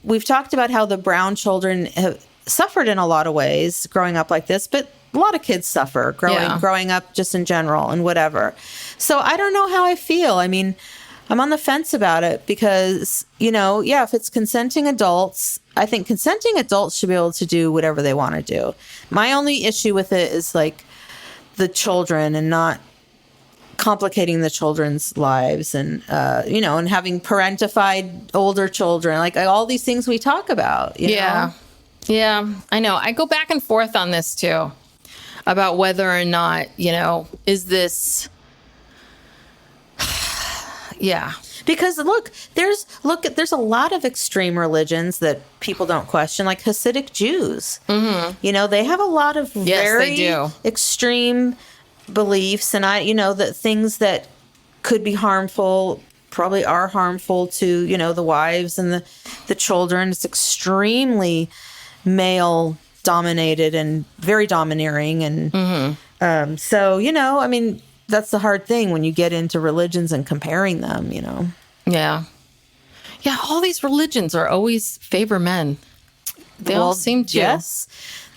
we've talked about how the brown children have suffered in a lot of ways growing up like this, but a lot of kids suffer growing up just in general and whatever. So I don't know how I feel. I mean, I'm on the fence about it because, if it's consenting adults, I think consenting adults should be able to do whatever they want to do. My only issue with it is like the children and not complicating the children's lives and, and having parentified older children, like all these things we talk about. You know? Yeah, I know. I go back and forth on this too about whether or not, is this... Yeah. Because there's a lot of extreme religions that people don't question, like Hasidic Jews. They have a lot of very extreme beliefs, and that things that could be harmful probably are harmful to, the wives and the children. It's extremely male dominated and very domineering. And so, I mean, that's the hard thing when you get into religions and comparing them, Yeah. Yeah, all these religions are always favor men. They all seem to. Yes.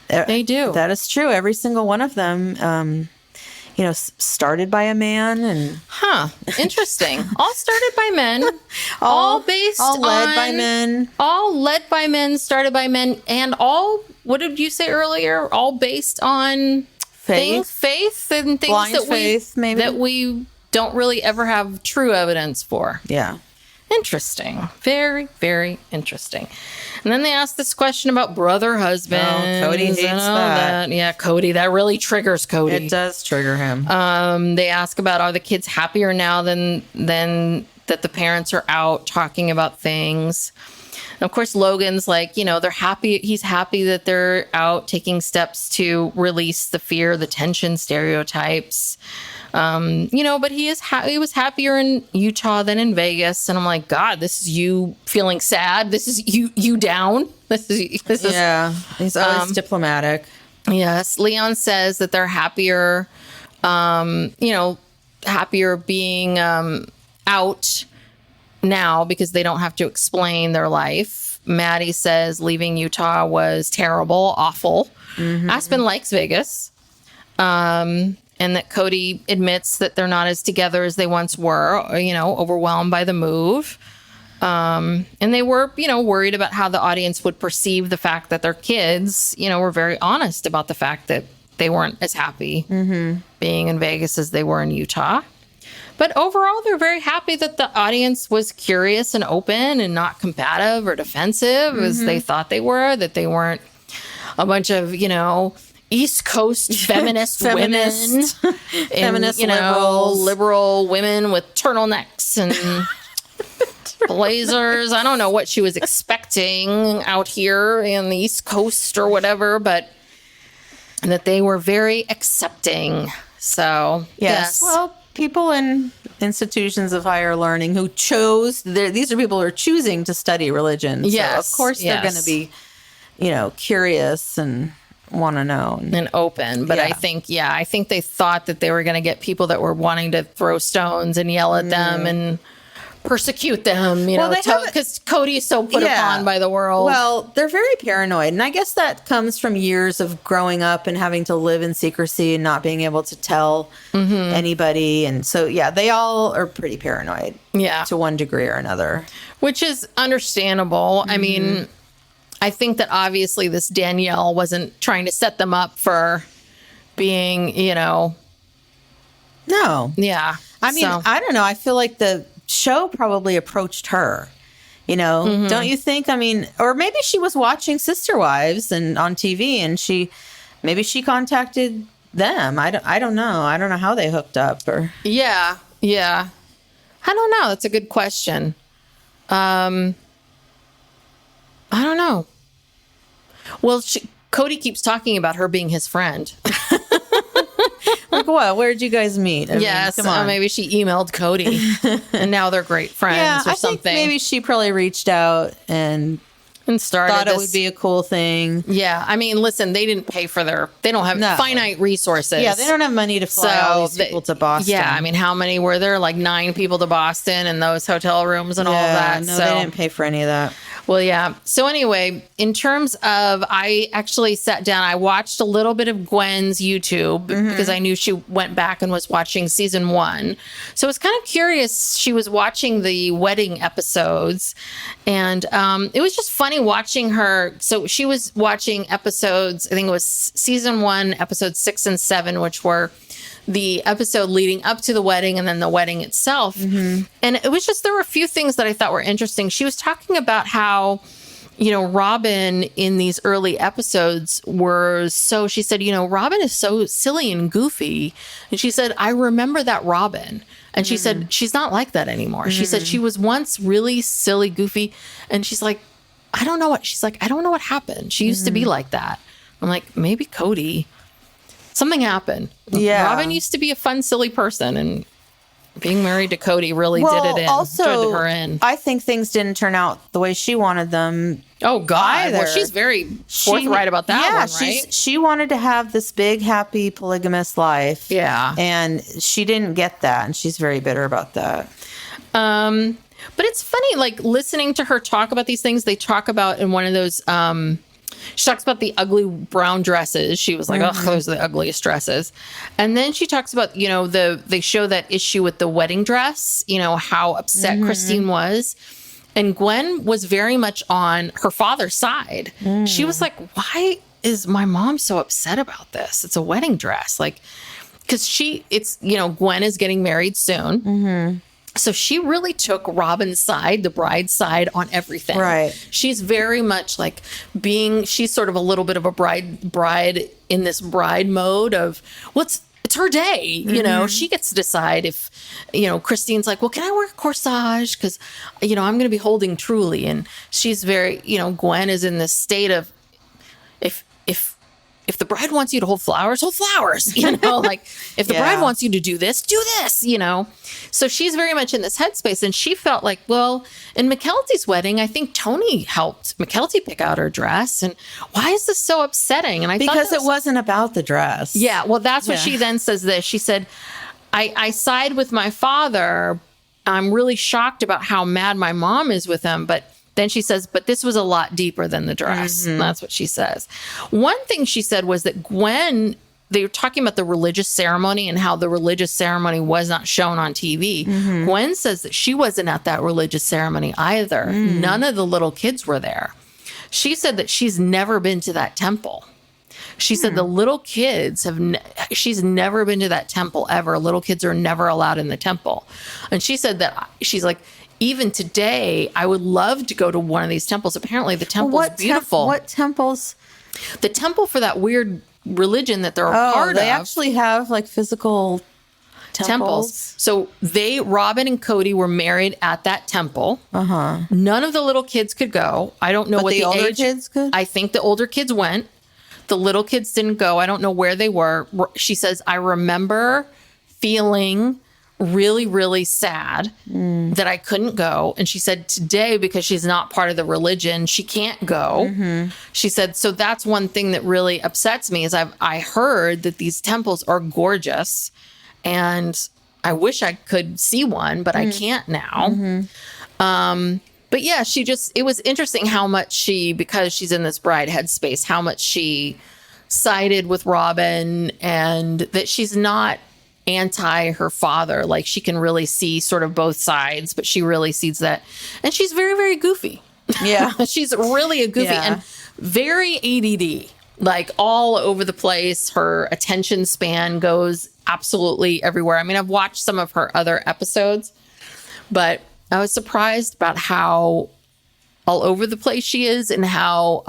They do. That is true. Every single one of them, started by a man and... Interesting. All started by men. all led by men. All led by men, started by men, and all, what did you say earlier? All based on... Faith and things blind that we don't really ever have true evidence for. Yeah. Interesting. Very, very interesting. And then they asked this question about brother husband. Oh, Kody hates that. Yeah, Kody. That really triggers Kody. It does trigger him. They ask about, are the kids happier now than that the parents are out talking about things? And of course, Logan's like, they're happy. He's happy that they're out taking steps to release the fear, the tension, stereotypes. But he was happier in Utah than in Vegas. And I'm like, God, this is you feeling sad. This is you down. This is. Yeah. He's always diplomatic. Yes. Leon says that they're happier, happier being out now because they don't have to explain their life. Maddie says leaving Utah was terrible, awful. Aspyn likes Vegas. And that Kody admits that they're not as together as they once were, overwhelmed by the move. And they were, worried about how the audience would perceive the fact that their kids, were very honest about the fact that they weren't as happy being in Vegas as they were in Utah. But overall, they're very happy that the audience was curious and open and not combative or defensive as they thought they were, that they weren't a bunch of, East Coast feminist women, feminist liberal women with turtlenecks and blazers. I don't know what she was expecting out here in the East Coast or whatever, but that they were very accepting. So, yes. Well, people in institutions of higher learning who chose, these are people who are choosing to study religion. Yes. So, of course, they're going to be, curious and want to know. And open. But I think they thought that they were going to get people that were wanting to throw stones and yell at them and persecute them, Well, they have- because Kody is so put upon by the world. Well, they're very paranoid. And I guess that comes from years of growing up and having to live in secrecy and not being able to tell anybody. And so, yeah, they all are pretty paranoid. Yeah. To one degree or another. Which is understandable. I mean, I think that obviously this Danielle wasn't trying to set them up for being, No. Yeah. I mean, I don't know. I feel like the show probably approached her, don't you think? I mean, or maybe she was watching Sister Wives and on TV and maybe she contacted them. I don't know. I don't know how they hooked up or. Yeah. I don't know. That's a good question. I don't know. Well, Kody keeps talking about her being his friend. Like what? Where'd you guys meet? I mean, come on. Maybe she emailed Kody, and now they're great friends or something. Think maybe she probably reached out and started thought it would be a cool thing. Yeah, I mean, listen, they didn't pay for they don't have finite resources. Yeah, they don't have money to fly all these people to Boston. Yeah, I mean, how many were there? Like 9 people to Boston and those hotel rooms and all that. No, they didn't pay for any of that. Well, yeah. So anyway, in terms of, I actually sat down, I watched a little bit of Gwen's YouTube because I knew she went back and was watching season 1. So I was kind of curious. She was watching the wedding episodes and it was just funny watching her. So she was watching episodes, I think it was season 1, episodes 6 and 7, which were the episode leading up to the wedding and then the wedding itself. And it was just, there were a few things that I thought were interesting. She was talking about how, Robin in these early episodes she said, Robin is so silly and goofy. And she said, I remember that Robin. And she said, she's not like that anymore. She said she was once really silly, goofy. And she's like, I don't know what happened. She used to be like that. I'm like, maybe Kody. Something happened. Yeah. Robin used to be a fun, silly person, and being married to Kody really did it in. Also, did her in. I think things didn't turn out the way she wanted them. Oh, God. Either. Well, she's very forthright about that one, right? She wanted to have this big, happy, polygamous life. Yeah. And she didn't get that, and she's very bitter about that. But it's funny, like, listening to her talk about these things. They talk about in one of those... she talks about the ugly brown dresses. She was like, oh, those are the ugliest dresses. And then she talks about, they show that issue with the wedding dress, how upset Christine was. And Gwen was very much on her father's side. She was like, why is my mom so upset about this? It's a wedding dress. Like, because Gwen is getting married soon. So she really took Robin's side, the bride's side, on everything. Right. She's very much like she's sort of a little bit of a bride in this bride mode of, it's her day. She gets to decide if, Christine's like, well, can I wear a corsage? Because, I'm going to be holding Truly. And she's very, Gwen is in this state of, if the bride wants you to hold flowers, like if the bride wants you to do this, So she's very much in this headspace. And she felt like, well, in McKelty's wedding, I think Tony helped McKelty pick out her dress. And why is this so upsetting? And because it wasn't about the dress. Yeah. Well, that's what she then says this. She said, I side with my father. I'm really shocked about how mad my mom is with him. But then she says, but this was a lot deeper than the dress. And that's what she says. One thing she said was that Gwen, they were talking about the religious ceremony and how the religious ceremony was not shown on TV. Gwen says that she wasn't at that religious ceremony either. None of the little kids were there. She said that she's never been to that temple. She said the little kids she's never been to that temple ever. Little kids are never allowed in the temple. And she said that she's like, even today, I would love to go to one of these temples. Apparently, the temple is beautiful. What temples? The temple for that weird religion that they're a part of. They actually have like physical temples. So Robin and Kody were married at that temple. None of the little kids could go. I don't know what the older age. Kids could? I think the older kids went. The little kids didn't go. I don't know where they were. She says, I remember feeling really, really sad that I couldn't go. And she said today, because she's not part of the religion, she can't go. She said, so that's one thing that really upsets me is I heard that these temples are gorgeous. And I wish I could see one, but I can't now. But yeah, it was interesting how much because she's in this bride headspace, how much she sided with Robin, and that she's not anti her father. Like, she can really see sort of both sides, but she really sees that. And she's very, very goofy. Yeah. She's really a goofy and very ADD, like all over the place. Her attention span goes absolutely everywhere. I mean, I've watched some of her other episodes, but I was surprised about how all over the place she is and how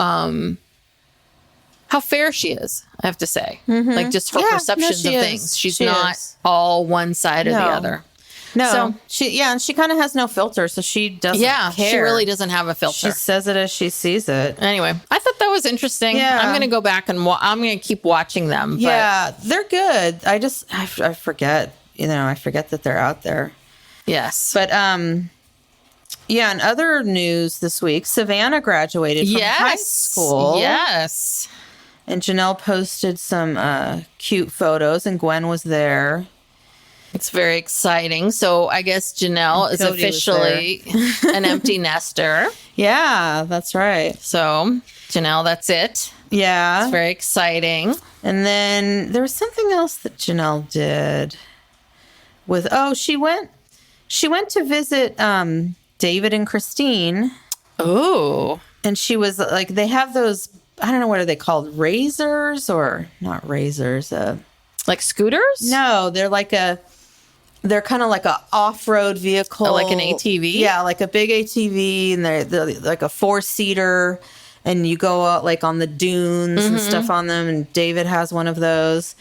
fair she is, I have to say. Like, just her perceptions of things. She's not all one side or the other. No, so, and she kind of has no filter, so she doesn't care. She really doesn't have a filter. She says it as she sees it. Anyway, I thought that was interesting. Yeah. I'm going to go back and I'm going to keep watching them. Yeah, they're good. I forget, I forget that they're out there. Yes. But, yeah, in other news this week, Savannah graduated from high school. Yes. And Janelle posted some cute photos, and Gwen was there. It's very exciting. So I guess Janelle is officially an empty nester. Yeah, that's right. So Janelle, that's it. Yeah. It's very exciting. And then there was something else that Janelle did with, she went to visit David and Christine. Oh. And she was like, they have those, I don't know, what are they called? Razors or not razors? Like scooters? No, they're kind of like a off-road vehicle. Oh, like an ATV? Yeah, like a big ATV, and they're like a 4-seater, and you go out like on the dunes and stuff on them, and David has one of those.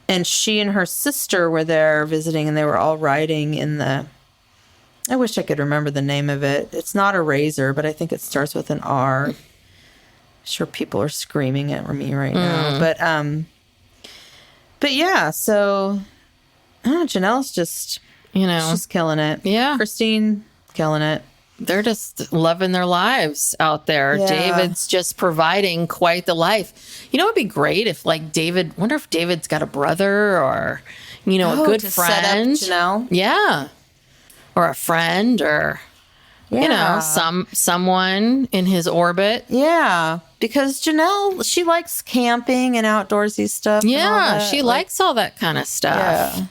And she and her sister were there visiting, and they were all riding in I wish I could remember the name of it. It's not a Razor, but I think it starts with an R. I'm sure people are screaming at me right now. But yeah, so Janelle's just, she's killing it. Yeah. Christine, killing it. They're just loving their lives out there. Yeah. David's just providing quite the life. It'd be great if wonder if David's got a brother or, a good friend. Set up Janelle. Yeah. Or a friend or, someone in his orbit. Yeah. Because Janelle, she likes camping and outdoorsy stuff. Yeah. She likes all that kind of stuff. Yeah.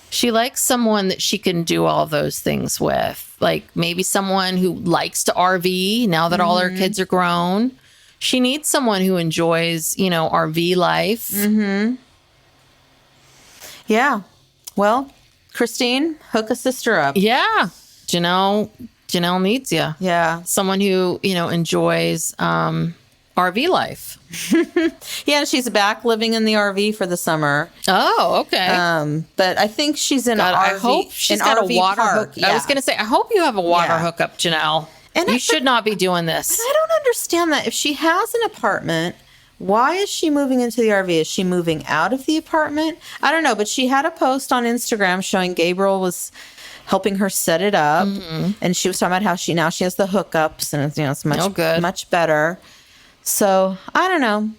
She likes someone that she can do all those things with. Like maybe someone who likes to RV now that all her kids are grown. She needs someone who enjoys, RV life. Mm-hmm. Yeah. Well, Christine, hook a sister up. Yeah. Janelle needs you. Yeah. Someone who, enjoys RV life. Yeah, she's back living in the RV for the summer. Oh, okay. But I think she's in an RV. I hope she's got a water hook. Yeah. I was going to say, I hope you have a water hookup, Janelle. And you should not be doing this. But I don't understand that. If she has an apartment, why is she moving into the RV? Is she moving out of the apartment? I don't know, but she had a post on Instagram showing Gabriel was helping her set it up. Mm-hmm. And she was talking about how she has the hookups and it's much better. So I don't know.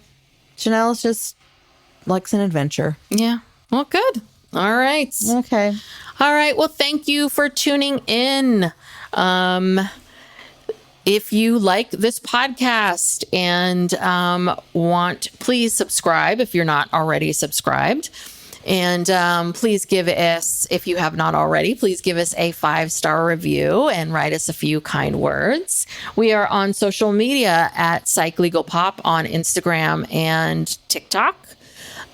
Janelle just likes an adventure. Yeah. Well, good. All right. Okay. All right. Well, thank you for tuning in. If you like this podcast and please subscribe if you're not already subscribed. And please give us, if you have not already, please give us a 5-star review and write us a few kind words. We are on social media at Psych Legal Pop on Instagram and TikTok.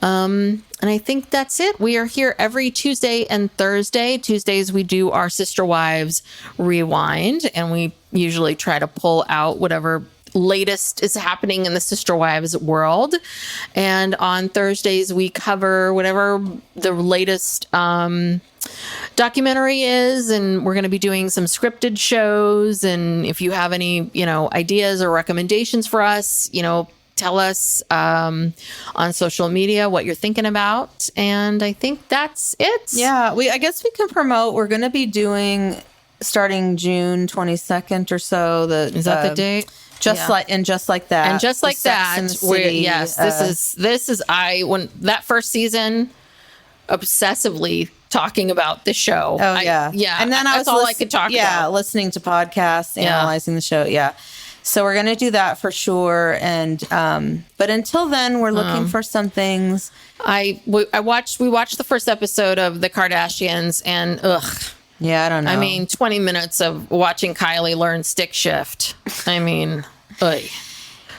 And I think that's it. We are here every Tuesday and Thursday. Tuesdays, we do our Sister Wives Rewind, and we usually try to pull out whatever latest is happening in the Sister Wives world. And on Thursdays, we cover whatever the latest documentary is, and we're going to be doing some scripted shows. And if you have any, ideas or recommendations for us, tell us on social media what you're thinking about. And I think that's it. Yeah, I guess we can promote. We're going to be doing starting June 22nd or so. Is that the date? Just like that. And just like that. Yes, this is when that first season obsessively talking about the show. Oh, yeah. Yeah. And then that's all I could talk about. Yeah, listening to podcasts, analyzing the show. Yeah. So we're going to do that for sure. And, but until then, we're looking for some things. We watched the first episode of The Kardashians, and Yeah, I don't know. I mean, 20 minutes of watching Kylie learn stick shift. I mean,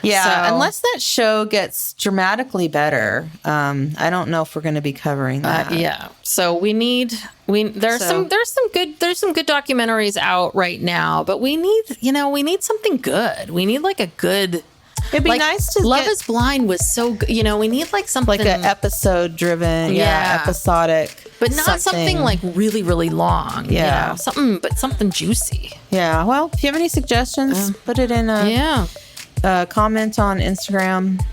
yeah, So- unless that show gets dramatically better, I don't know if we're going to be covering that. yeah. So there's some good documentaries out right now, but we need something good. We need like a good. It'd be nice to Love get is Blind was so good. We need like something like an episode driven, episodic, but not something like really, really long. Yeah. Something juicy. Yeah. Well, if you have any suggestions, put it in a comment on Instagram.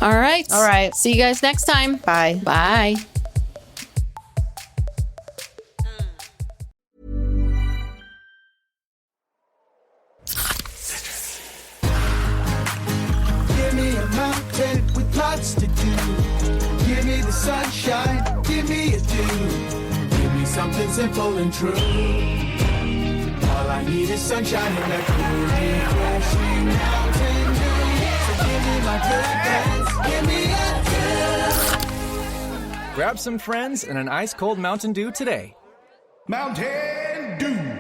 All right. All right. See you guys next time. Bye. Bye. Give me a mountain with lots to do. Give me the sunshine, give me a dew. Give me something simple and true. All I need is sunshine and a cool, refreshing mountain dew. So give me my good friends, give me a dew. Grab some friends and an ice-cold Mountain Dew today. Mountain Dew.